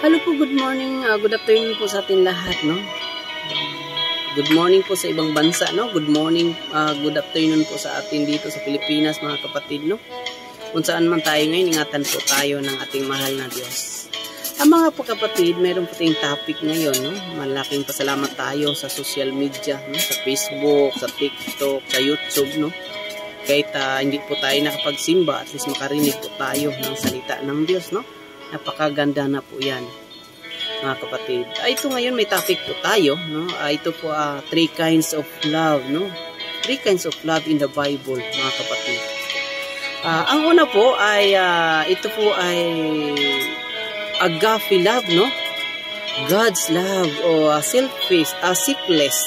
Hello po, good morning, good afternoon po sa atin lahat, no? Good morning po sa ibang bansa, no? Good morning, good afternoon po sa atin dito sa Pilipinas, mga kapatid, no? Kung saan man tayo ngayon, ingatan po tayo ng ating mahal na Diyos. Ang mga kapatid, mayroon po tayong topic ngayon, no? Malaking pasalamat tayo sa social media, no? Sa Facebook, sa TikTok, sa YouTube, no? Kahit hindi po tayo nakapagsimba, at least makarinig po tayo ng salita ng Diyos, no? Napakaganda na po yan, mga kapatid. Ito ngayon may topic po tayo, no? Ito po 3 kinds of love, no? 3 kinds of love in the Bible, mga kapatid. Ang una po ay ito po ay agape love, no? God's love o selfless,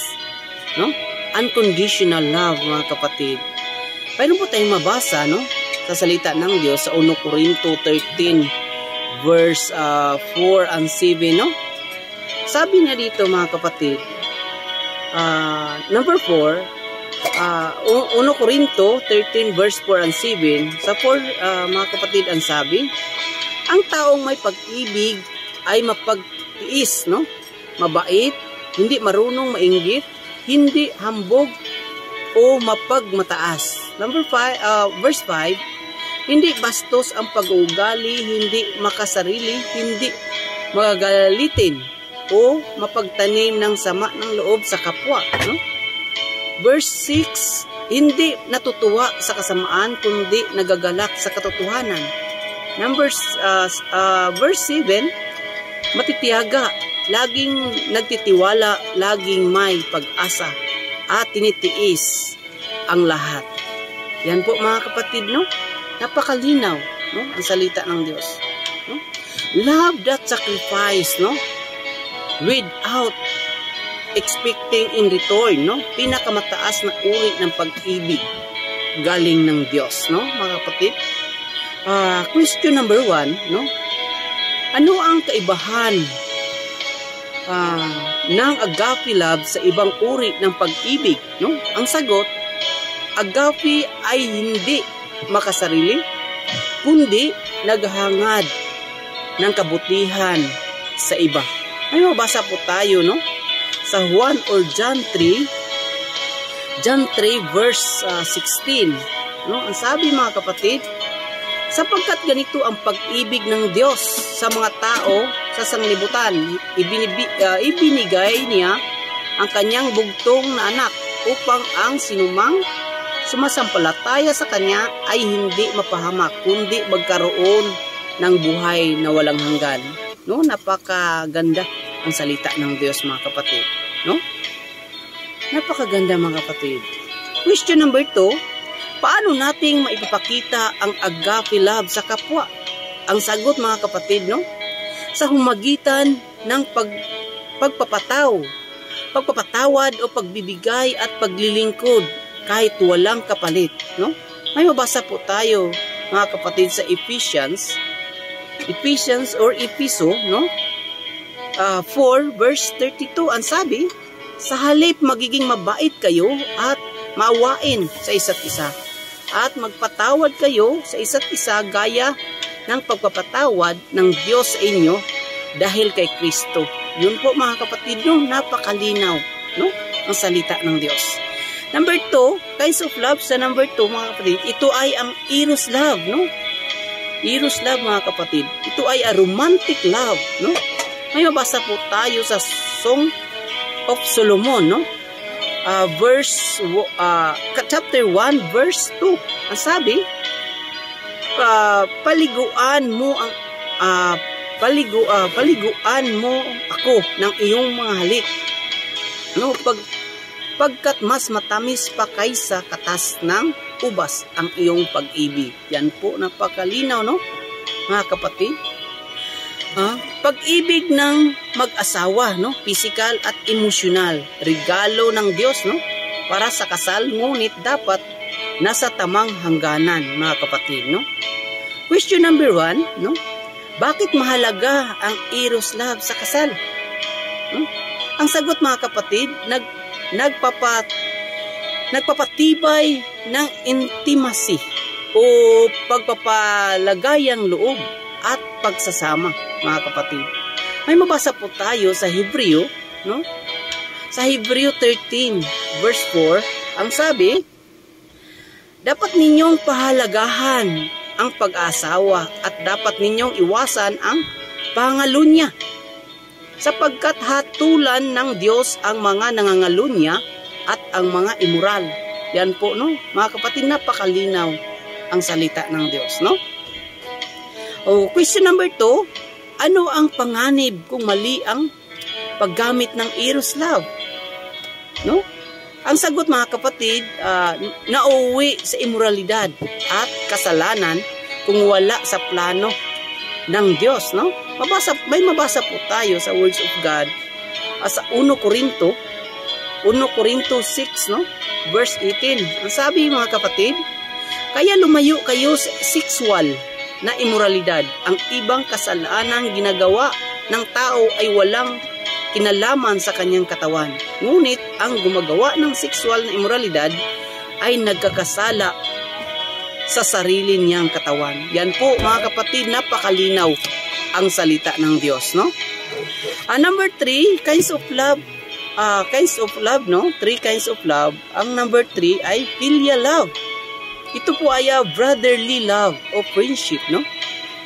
no? Unconditional love, mga kapatid. Mayroon po tayong mabasa, no? Sa salita ng Diyos sa 1 Corinto 13 verse 4 and 7, no? Sabi niya dito, mga kapatid, number 4, 1 Corinto 13 verse 4 and 7, sa 4, mga kapatid, ang sabi, ang taong may pag-ibig ay mapagtiis, no? Mabait, hindi marunong mainggit, hindi hambog o mapagmataas. Number 5, verse 5, hindi bastos ang pag-uugali, hindi makasarili, hindi magagalitin o mapagtanim ng sama ng loob sa kapwa, no? Verse 6, hindi natutuwa sa kasamaan kundi nagagalak sa katotohanan. Verse 7, matitiyaga, laging nagtitiwala, laging may pag-asa at tinitiis ang lahat. Yan po, mga kapatid, no? Napakalinaw, no? Ang salita ng Diyos, no? Love that sacrifice, no? Without expecting in return, no? Pinakamataas na uri ng pag-ibig galing ng Diyos, no, mga kapatid? Question number 1, no? Ano ang kaibahan ng agape love sa ibang uri ng pag-ibig, no? Ang sagot, agape ay hindi makasarili, kundi naghahangad ng kabutihan sa iba. May mabasa po tayo, no? Sa Juan or John 3 verse 16, no? Ang sabi, mga kapatid, sapagkat ganito ang pag-ibig ng Diyos sa mga tao sa sanglibutan, ibinigay niya ang kanyang bugtong na anak upang ang sinumang sumasampalataya sa Kanya ay hindi mapahamak, kundi magkaroon ng buhay na walang hanggan. No? Napakaganda ang salita ng Diyos, mga kapatid. No? Napakaganda, mga kapatid. Question number 2, paano nating maipapakita ang agape love sa kapwa? Ang sagot, mga kapatid, no? Sa humagitan ng pagpapatawad o pagbibigay at paglilingkod kahit walang kapalit, no? May mabasa po tayo, mga kapatid, sa Ephesians or Episo, no? 4 verse 32, ang sabi, sa halip magiging mabait kayo at maawain sa isa't isa at magpatawad kayo sa isa't isa gaya ng pagpapatawad ng Diyos sa inyo dahil kay Kristo. Yun po, mga kapatid, no? Napakalinaw, no? Ang salita ng Diyos. Number 2, kinds of love sa number 2, mga kapatid, ito ay ang eros love, no? Eros love, mga kapatid. Ito ay a romantic love, no? May mabasa po tayo sa Song of Solomon, no? Chapter 1, verse 2. Ang sabi, paliguan mo ako ng iyong mga halik. No, pagkat mas matamis pa kaysa katas ng ubas ang iyong pag-ibig. Yan po, napakalinaw, no, mga kapatid? Pag-ibig ng mag-asawa, no, physical at emotional, regalo ng Diyos, no, para sa kasal, ngunit dapat nasa tamang hangganan, mga kapatid, no? Question number 1, no, bakit mahalaga ang eros love sa kasal? Ang sagot, mga kapatid, nagpapatibay ng intimacy o pagpapalagayang loob at pagsasama, mga kapatid. May mabasa po tayo sa Hebreo, no? Sa Hebreo 13 verse 4, ang sabi, dapat ninyong pahalagahan ang pag-asawa at dapat ninyong iwasan ang pangalunya, sapagkat hatulan ng Diyos ang mga nangangalunya at ang mga immoral. Yan po, no? Mga kapatid, napakalinaw ang salita ng Diyos, no? O, question number 2, ano ang panganib kung mali ang paggamit ng eros love? No? Ang sagot, mga kapatid, nauwi sa immoralidad at kasalanan kung wala sa plano ng Diyos, no? May mabasa po tayo sa Words of God sa 1 Corinto 6, no? Verse 18. Ang sabi, mga kapatid, kaya lumayo kayo sa sexual na immoralidad. Ang ibang kasalanang ginagawa ng tao ay walang kinalaman sa kanyang katawan. Ngunit ang gumagawa ng sexual na immoralidad ay nagkakasala sa sarili niyang katawan. Yan po, mga kapatid, napakalinaw ang salita ng Diyos, no? Number 3, kinds of love, no? 3 kinds of love. Ang number 3 ay filial love. Ito po ay brotherly love o friendship, no?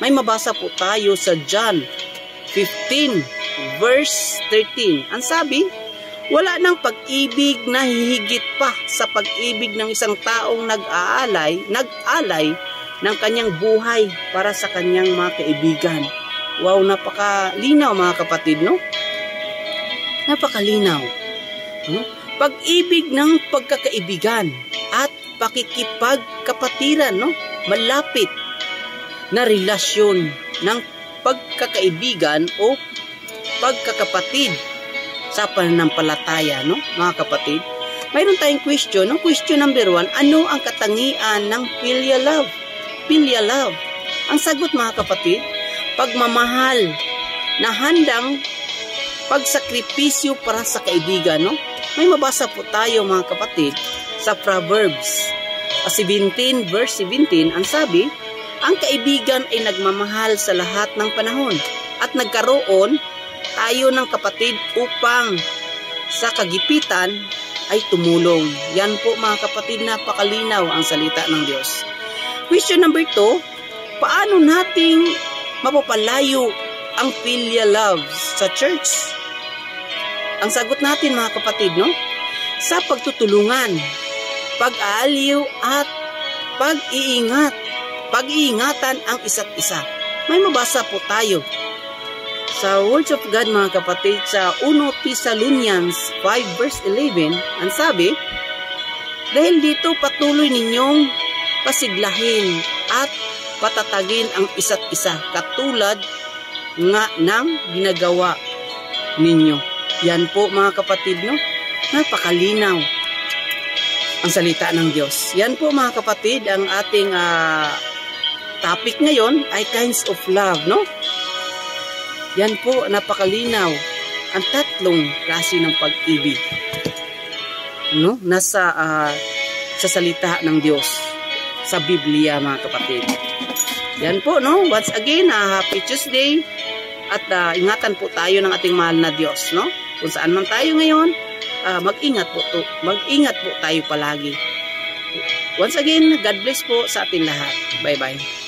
May mabasa po tayo sa John 15 verse 13. Ang sabi, wala nang pag-ibig na hihigit pa sa pag-ibig ng isang taong nag-alay ng kanyang buhay para sa kanyang mga kaibigan. Wow, napakalinaw, mga kapatid, no? Napakalinaw. Pag-ibig ng pagkakaibigan at pakikipagkapatiran, no? Malapit na relasyon ng pagkakaibigan o pagkakapatid sa pananampalataya, no, mga kapatid. Mayroon tayong question, no? Question number 1, ano ang katangian ng filial love? Filial love. Ang sagot, mga kapatid, pagmamahal na handang pagsakripisyo para sa kaibigan, no? May mabasa po tayo, mga kapatid, sa Proverbs 17 verse 17. Ang sabi, ang kaibigan ay nagmamahal sa lahat ng panahon at nagkaroon tayo ng kapatid upang sa kagipitan ay tumulong. Yan po, mga kapatid, napakalinaw ang salita ng Diyos. Question number 2, paano nating mapapalayo ang filial love sa church? Ang sagot natin, mga kapatid, no? Sa pagtutulungan, pag-aaliw at pag-iingatan ang isa't isa. May mabasa po tayo sa Words of God, mga kapatid, sa 1 Thessalonians 5 verse 11, ang sabi, dahil dito patuloy ninyong pasiglahin at patatagin ang isa't isa katulad nga ng ginagawa ninyo. Yan po, mga kapatid, no? Napakalinaw ang salita ng Diyos. Yan po, mga kapatid, ang ating topic ngayon ay kinds of love, no? Yan po, napakalinaw ang tatlong klase ng pag-ibig, no? Nasa sa salita ng Diyos sa Biblia, mga kapatid. Yan po, no? Once again, Happy Tuesday at ingatan po tayo ng ating mahal na Diyos, no? Kung saan man tayo ngayon, mag-ingat po tayo palagi. Once again, God bless po sa ating lahat. Bye-bye.